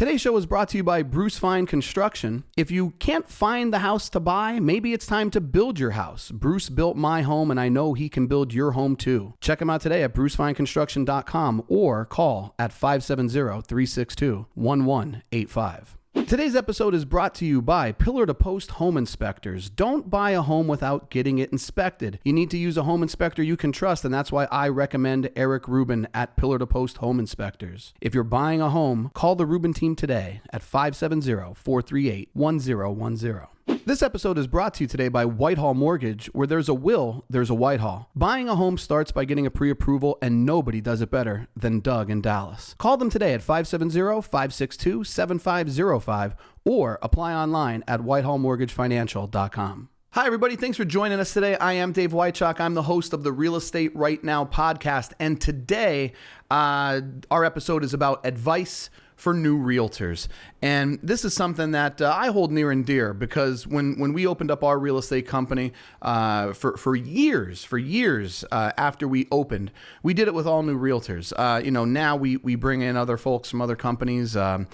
Today's show is brought to you by Bruce Fine Construction. If you can't find the house to buy, maybe it's time to build your house. Bruce built my home, and I know he can build your home too. Check him out today at brucefineconstruction.com or call at 570-362-1185. Today's episode is brought to you by Pillar to Post Home Inspectors. Don't buy a home without getting it inspected. You need to use a home inspector you can trust, and that's why I recommend Eric Rubin at Pillar to Post Home Inspectors. If you're buying a home, call the Rubin team today at 570-438-1010. This episode is brought to you today by Whitehall Mortgage. Where there's a will, there's a Whitehall. Buying a home starts by getting a pre-approval, and nobody does it better than Doug in Dallas. Call them today at 570-562-7505 or apply online at whitehallmortgagefinancial.com. Hi, everybody. Thanks for joining us today. I am Dave Wychak. I'm the host of the Real Estate Right Now podcast. And today, our episode is about advice for new realtors. And this is something that I hold near and dear because when we opened up our real estate company for years after we opened, we did it with all new realtors. Now we bring in other folks from other companies to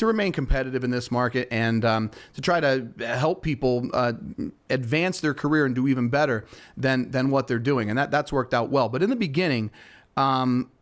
remain competitive in this market and to try to help people advance their career and do even better than what they're doing. And that's worked out well. But in the beginning,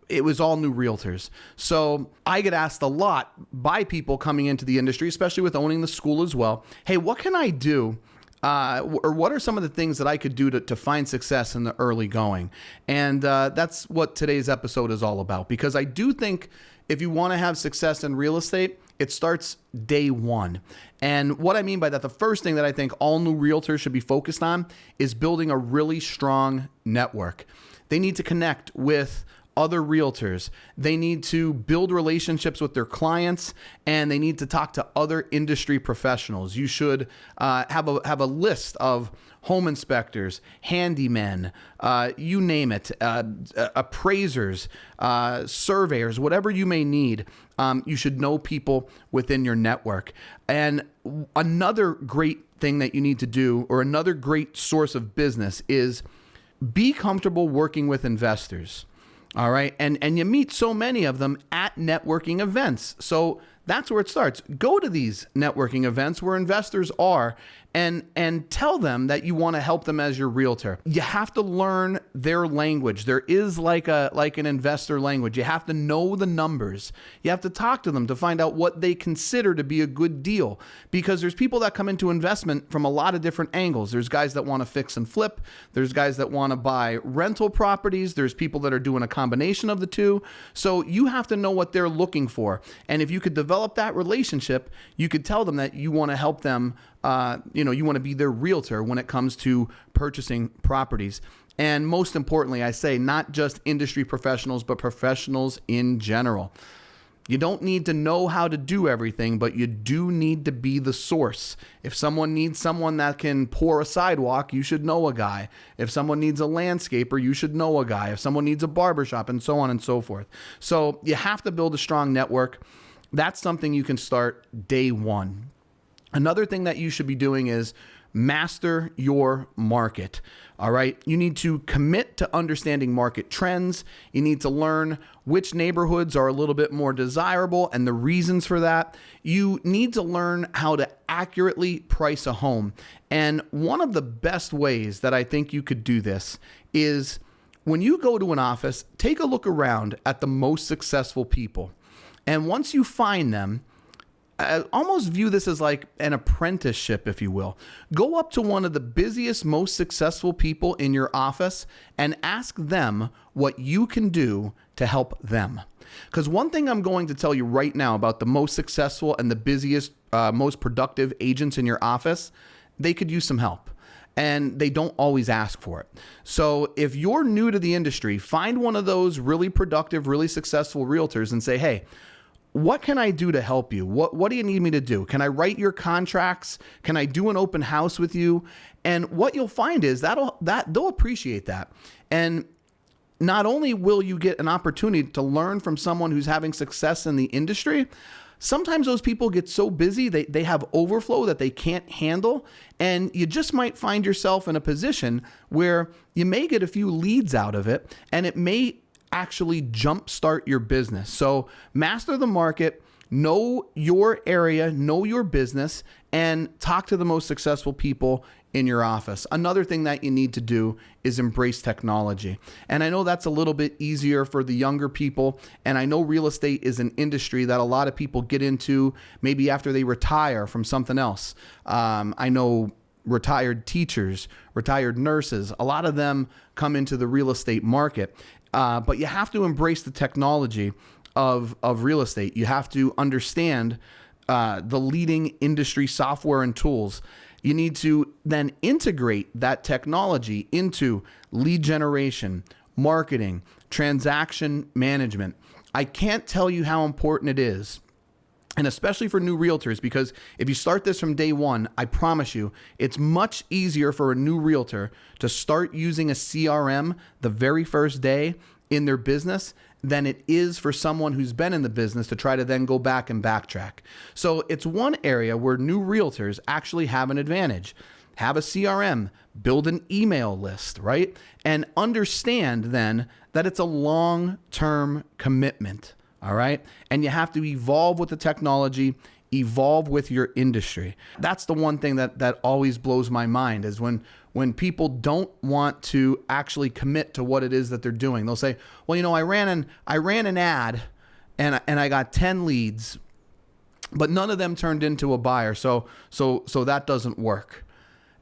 it was all new realtors. So I get asked a lot by people coming into the industry, especially with owning the school as well. Hey, what can I do? Or what are some of the things that I could do to find success in the early going? And that's what today's episode is all about. Because I do think if you want to have success in real estate, it starts day one. And what I mean by that, the first thing that I think all new realtors should be focused on is building a really strong network. They need to connect with other realtors. They need to build relationships with their clients, and they need to talk to other industry professionals. You should have a list of home inspectors, handymen, you name it, appraisers, surveyors, whatever you may need. You should know people within your network. And another great thing that you need to do, or another great source of business, is be comfortable working with investors. All right. And you meet so many of them at networking events. So that's where it starts. Go to these networking events where investors are and tell them that you want to help them as your realtor. You have to learn their language. There is like an investor language. You have to know the numbers. You have to talk to them to find out what they consider to be a good deal, because there's people that come into investment from a lot of different angles. There's guys that want to fix and flip. There's guys that want to buy rental properties. There's people that are doing a combination of the two. So you have to know what they're looking for. And if you could develop that relationship, you could tell them that you want to help them. You want to be their realtor when it comes to purchasing properties. And most importantly, I say not just industry professionals, but professionals in general. You don't need to know how to do everything, but you do need to be the source. If someone needs someone that can pour a sidewalk, you should know a guy. If someone needs a landscaper, you should know a guy. If someone needs a barbershop, and so on and so forth. So you have to build a strong network. That's something you can start day one. Another thing that you should be doing is master your market. All right. You need to commit to understanding market trends. You need to learn which neighborhoods are a little bit more desirable and the reasons for that. You need to learn how to accurately price a home. And one of the best ways that I think you could do this is when you go to an office, take a look around at the most successful people. And once you find them, I almost view this as like an apprenticeship, if you will. Go up to one of the busiest, most successful people in your office and ask them what you can do to help them. Because one thing I'm going to tell you right now about the most successful and the busiest, most productive agents in your office, they could use some help. And they don't always ask for it. So if you're new to the industry, find one of those really productive, really successful realtors and say, hey, what can I do to help you? What do you need me to do? Can I write your contracts? Can I do an open house with you? And what you'll find is that they'll appreciate that. And not only will you get an opportunity to learn from someone who's having success in the industry, sometimes those people get so busy, they have overflow that they can't handle. And you just might find yourself in a position where you may get a few leads out of it, and it may actually jumpstart your business. So master the market, know your area, know your business, and talk to the most successful people in your office. Another thing that you need to do is embrace technology. And I know that's a little bit easier for the younger people. And I know real estate is an industry that a lot of people get into maybe after they retire from something else. I know retired teachers, retired nurses, a lot of them come into the real estate market. But you have to embrace the technology of real estate. You have to understand the leading industry software and tools. You need to then integrate that technology into lead generation, marketing, transaction management. I can't tell you how important it is, and especially for new realtors, because if you start this from day one, I promise you, it's much easier for a new realtor to start using a CRM the very first day in their business than it is for someone who's been in the business to try to then go back and backtrack. So it's one area where new realtors actually have an advantage. Have a CRM, build an email list, right? And understand then that it's a long-term commitment, all right? And you have to evolve with the technology, evolve with your industry. That's the one thing that always blows my mind is when people don't want to actually commit to what it is that they're doing. They'll say, well, I ran an ad and I got 10 leads, but none of them turned into a buyer. So that doesn't work.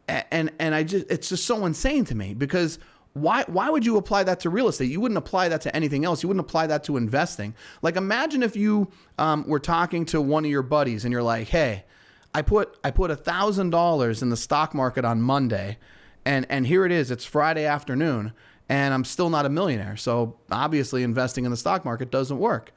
And it's just so insane to me, because why would you apply that to real estate? You wouldn't apply that to anything else. You wouldn't apply that to investing. Like, imagine if you were talking to one of your buddies and you're like, hey, I put $1,000 in the stock market on Monday, and here it is, it's Friday afternoon, and I'm still not a millionaire. So obviously investing in the stock market doesn't work.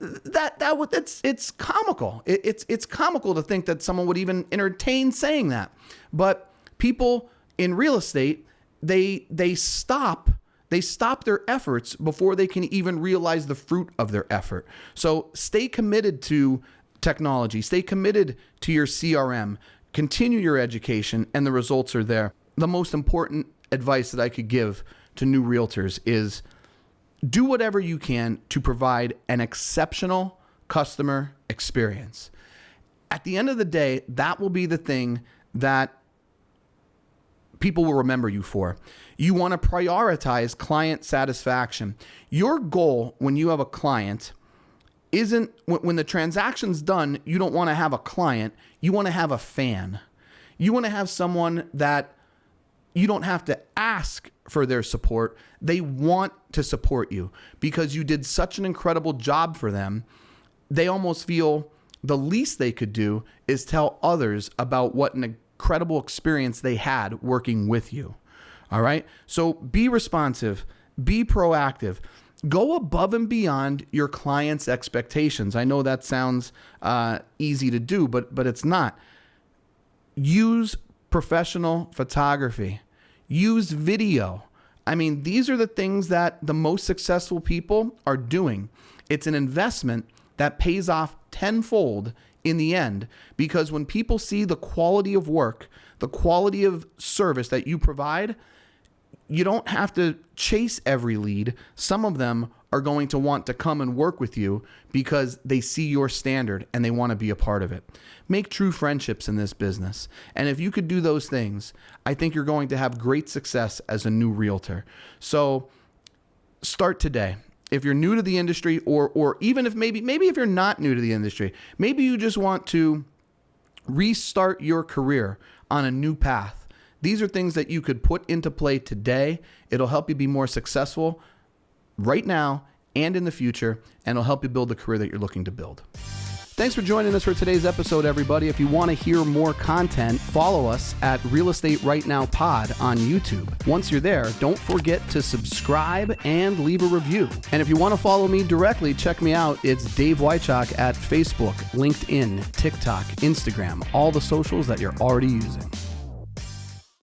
It's comical. It's comical to think that someone would even entertain saying that. But people in real estate, they stop their efforts before they can even realize the fruit of their effort. So stay committed to technology, stay committed to your CRM, continue your education, and the results are there. The most important advice that I could give to new realtors is do whatever you can to provide an exceptional customer experience. At the end of the day, that will be the thing that people will remember you for. You want to prioritize client satisfaction. Your goal when you have a client isn't, when the transaction's done, you don't want to have a client, you want to have a fan. You want to have someone that you don't have to ask for their support. They want to support you because you did such an incredible job for them. They almost feel the least they could do is tell others about what an incredible experience they had working with you. All right. So be responsive, be proactive, go above and beyond your client's expectations. I know that sounds easy to do, but it's not. Use professional photography, use video. I mean, these are the things that the most successful people are doing. It's an investment that pays off tenfold in the end, because when people see the quality of work, the quality of service that you provide, you don't have to chase every lead. Some of them are going to want to come and work with you because they see your standard and they want to be a part of it. Make true friendships in this business. And if you could do those things, I think you're going to have great success as a new realtor. So start today. If you're new to the industry, or even if maybe if you're not new to the industry, maybe you just want to restart your career on a new path. These are things that you could put into play today. It'll help you be more successful right now and in the future, and it'll help you build the career that you're looking to build. Thanks for joining us for today's episode, everybody. If you want to hear more content, follow us at Real Estate Right Now Pod on YouTube. Once you're there, don't forget to subscribe and leave a review. And if you want to follow me directly, check me out. It's Dave Wychak at Facebook, LinkedIn, TikTok, Instagram, all the socials that you're already using.